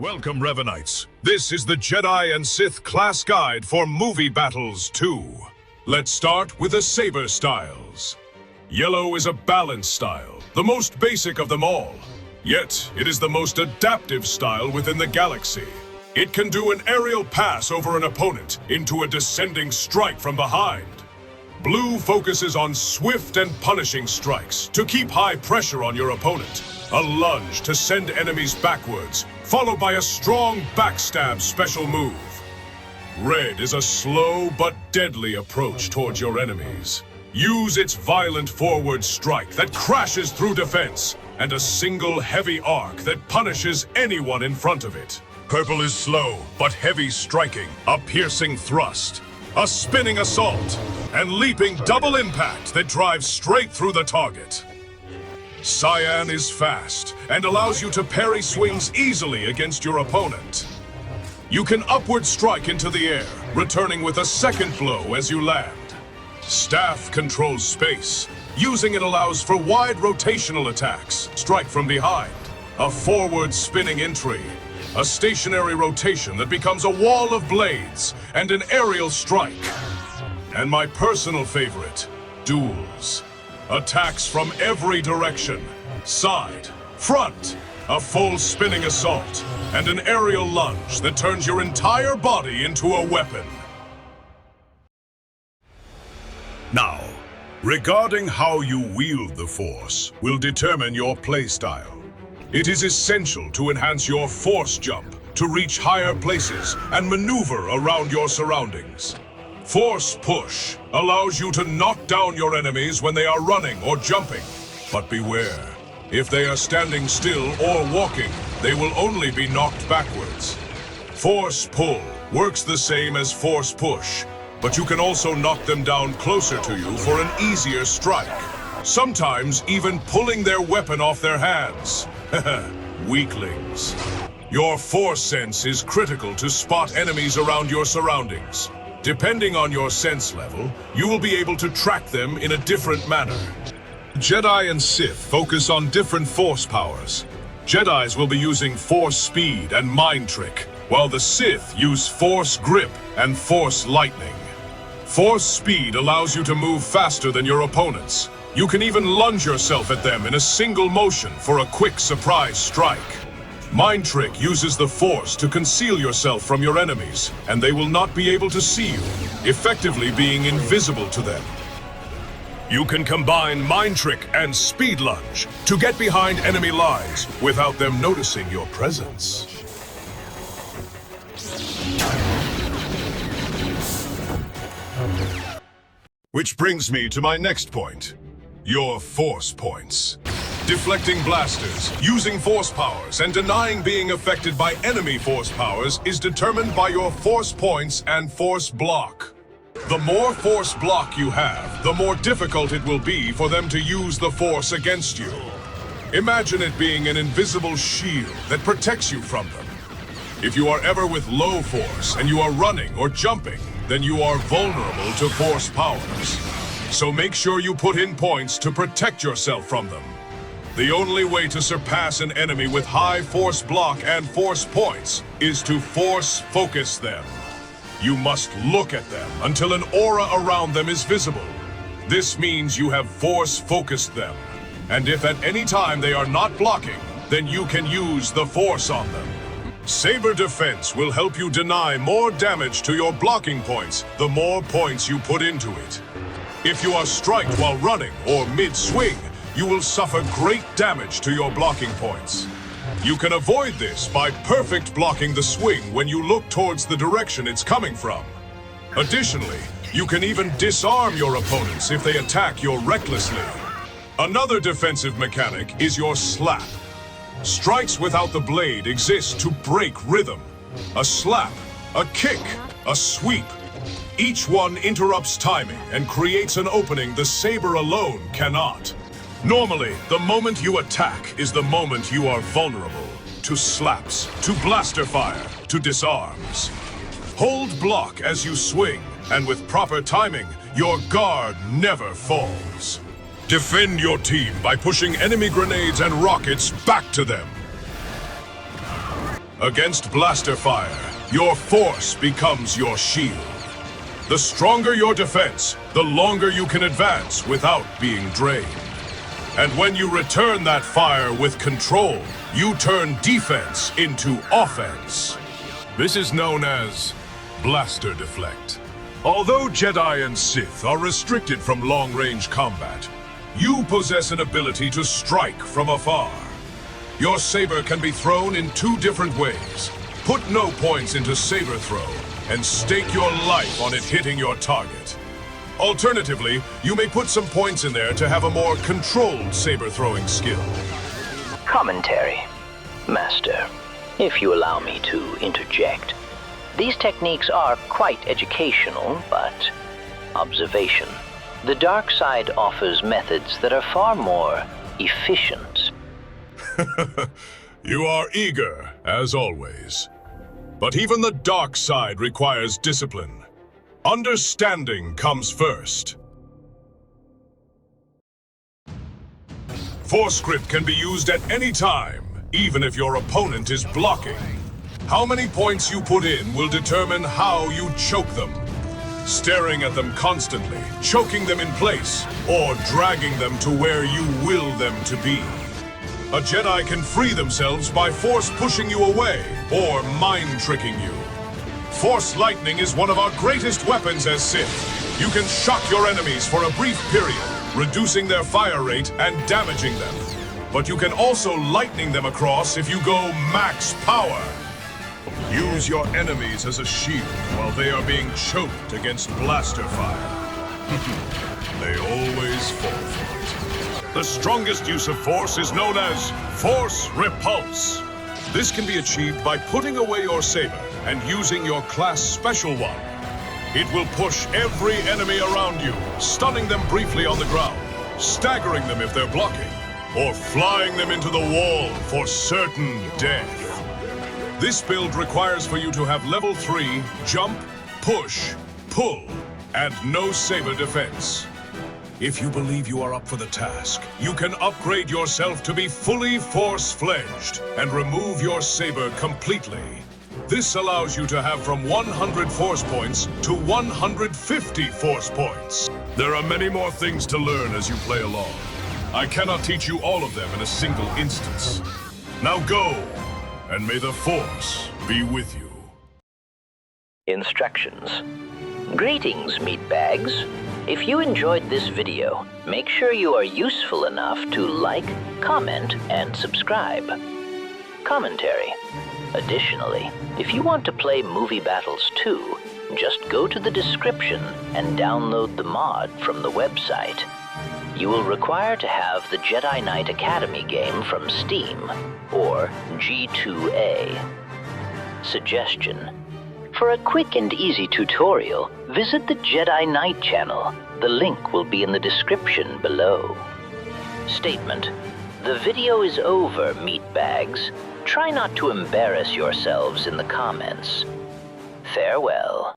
Welcome, Revenites. This is the Jedi and Sith class guide for Movie Battles 2. Let's start with the saber styles. Yellow is a balanced style, the most basic of them all. Yet, it is the most adaptive style within the galaxy. It can do an aerial pass over an opponent into a descending strike from behind. Blue focuses on swift and punishing strikes to keep high pressure on your opponent. A lunge to send enemies backwards, followed by a strong backstab special move. Red is a slow but deadly approach towards your enemies. Use its violent forward strike that crashes through defense, and a single heavy arc that punishes anyone in front of it. Purple is slow but heavy striking, a piercing thrust, a spinning assault, and leaping double impact that drives straight through the target. Cyan is fast and allows you to parry swings easily against your opponent. You can upward strike into the air, returning with a second blow as you land. Staff controls space. Using it allows for wide rotational attacks, strike from behind, a forward spinning entry, a stationary rotation that becomes a wall of blades, and an aerial strike. And my personal favorite, duels. Attacks from every direction, side, front, a full spinning assault, and an aerial lunge that turns your entire body into a weapon. Now, regarding how you wield the Force will determine your playstyle. It is essential to enhance your Force jump to reach higher places and maneuver around your surroundings. Force push allows you to knock down your enemies when they are running or jumping. But beware, if they are standing still or walking, they will only be knocked backwards. Force pull works the same as force push, but you can also knock them down closer to you for an easier strike. Sometimes even pulling their weapon off their hands. Weaklings. Your force sense is critical to spot enemies around your surroundings. Depending on your sense level, you will be able to track them in a different manner. Jedi and Sith focus on different force powers. Jedis will be using force speed and mind trick, while the Sith use force grip and force lightning. Force speed allows you to move faster than your opponents. You can even lunge yourself at them in a single motion for a quick surprise strike. Mind Trick uses the Force to conceal yourself from your enemies, and they will not be able to see you, effectively being invisible to them. You can combine Mind Trick and Speed Lunge to get behind enemy lines without them noticing your presence. Which brings me to my next point, your Force points. Deflecting blasters, using force powers, and denying being affected by enemy force powers is determined by your force points and force block. The more force block you have, the more difficult it will be for them to use the force against you. Imagine it being an invisible shield that protects you from them. If you are ever with low force and you are running or jumping, then you are vulnerable to force powers. So make sure you put in points to protect yourself from them. The only way to surpass an enemy with high force block and force points is to force focus them. You must look at them until an aura around them is visible. This means you have force focused them. And if at any time they are not blocking, then you can use the force on them. Saber defense will help you deny more damage to your blocking points the more points you put into it. If you are striked while running or mid-swing, you will suffer great damage to your blocking points. You can avoid this by perfect blocking the swing when you look towards the direction it's coming from. Additionally, you can even disarm your opponents if they attack you recklessly. Another defensive mechanic is your slap. Strikes without the blade exist to break rhythm. A slap, a kick, a sweep. Each one interrupts timing and creates an opening the saber alone cannot. Normally, the moment you attack is the moment you are vulnerable to slaps, to blaster fire, to disarms. Hold block as you swing, and with proper timing, your guard never falls. Defend your team by pushing enemy grenades and rockets back to them. Against blaster fire, your force becomes your shield. The stronger your defense, the longer you can advance without being drained. And when you return that fire with control, you turn defense into offense. This is known as blaster deflect. Although Jedi and Sith are restricted from long-range combat, you possess an ability to strike from afar. Your saber can be thrown in two different ways. Put no points into saber throw, and stake your life on it hitting your target. Alternatively, you may put some points in there to have a more controlled saber-throwing skill. Commentary. Master, if you allow me to interject, these techniques are quite educational, but observation. The dark side offers methods that are far more efficient. You are eager, as always. But even the dark side requires discipline. Understanding comes first. Force grip can be used at any time, even if your opponent is blocking. How many points you put in will determine how you choke them. Staring at them constantly, choking them in place, or dragging them to where you will them to be. A Jedi can free themselves by force pushing you away, or mind-tricking you. Force lightning is one of our greatest weapons as Sith. You can shock your enemies for a brief period, reducing their fire rate and damaging them. But you can also lightning them across if you go max power. Use your enemies as a shield while they are being choked against blaster fire. They always fall for it. The strongest use of force is known as force repulse. This can be achieved by putting away your saber and using your class special one. It will push every enemy around you, stunning them briefly on the ground, staggering them if they're blocking, or flying them into the wall for certain death. This build requires for you to have level 3 jump, push, pull, and no saber defense. If you believe you are up for the task, you can upgrade yourself to be fully force-fledged and remove your saber completely. This allows you to have from 100 force points to 150 force points. There are many more things to learn as you play along. I cannot teach you all of them in a single instance. Now go, and may the Force be with you. Instructions. Greetings, meatbags. If you enjoyed this video, make sure you are useful enough to like, comment, and subscribe. Commentary. Additionally, if you want to play Moviebattles 2, just go to the description and download the mod from the website. You will require to have the Jedi Knight Academy game from Steam, or G2A. Suggestion. For a quick and easy tutorial, visit the Jedi Knight channel. The link will be in the description below. Statement. The video is over, meatbags. Try not to embarrass yourselves in the comments. Farewell.